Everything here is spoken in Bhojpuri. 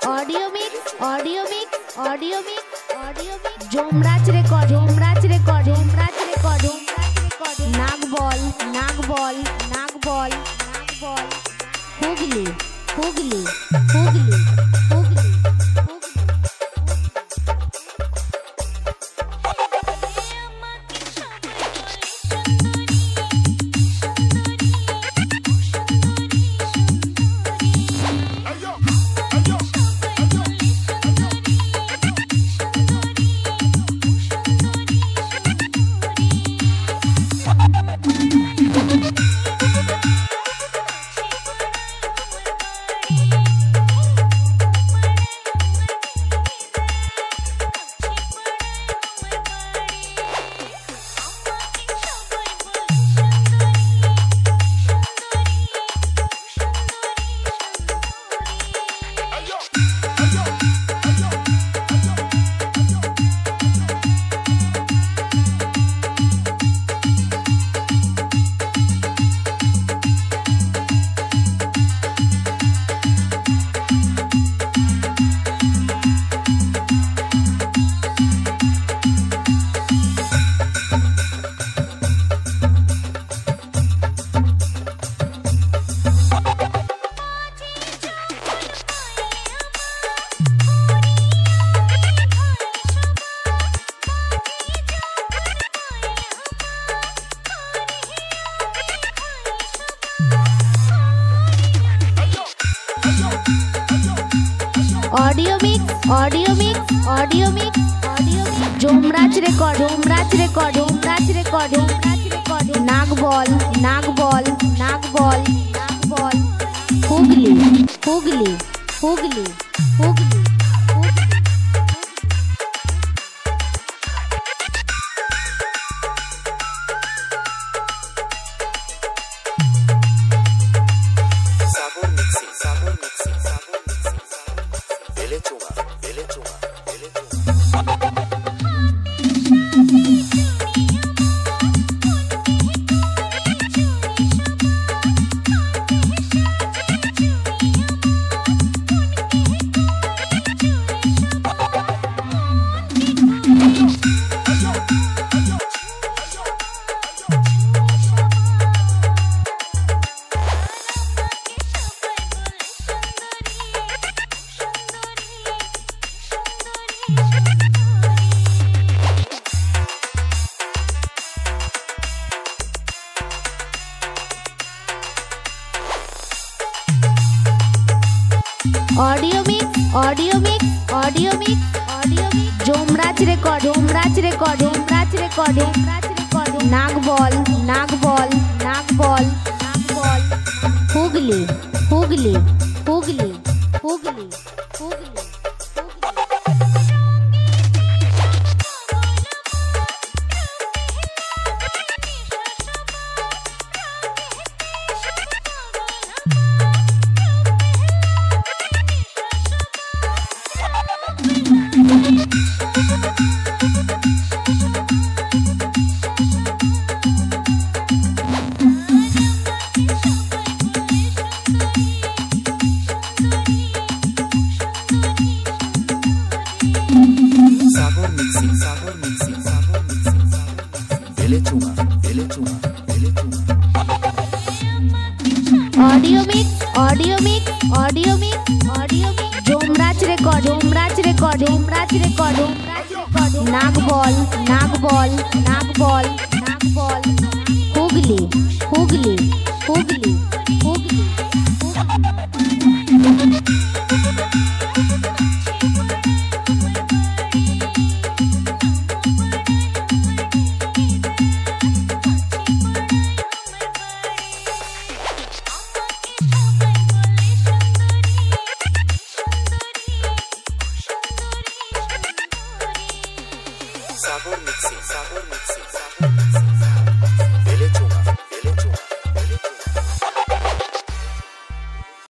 audio mix audio mix audio mix audio mix Jomraj record Jomraj record Jomraj record Jomraj record नागबॉल नागबॉल नागबॉल नागबॉल Hooghly Hooghly Hooghly Hooghly audio mix audio mix audio mix audio mix Jomraj record Jomraj record Jomraj record Jomraj record नागबॉल नागबॉल नागबॉल नागबॉल Hooghly Hooghly Hooghly Hooghly audio mix audio mix audio mix audio mix Jomraj record Jomraj record Jomraj record Jomraj record नागबॉल नागबॉल नागबॉल नागबॉल Hooghly Hooghly Hooghly Hooghly Hooghly audio mix audio mix audio mix audio mix Jomraj record Jomraj record Jomraj record Jomraj record नागबॉल नागबॉल नागबॉल नागबॉल हुगली हुगली हुगली हुगली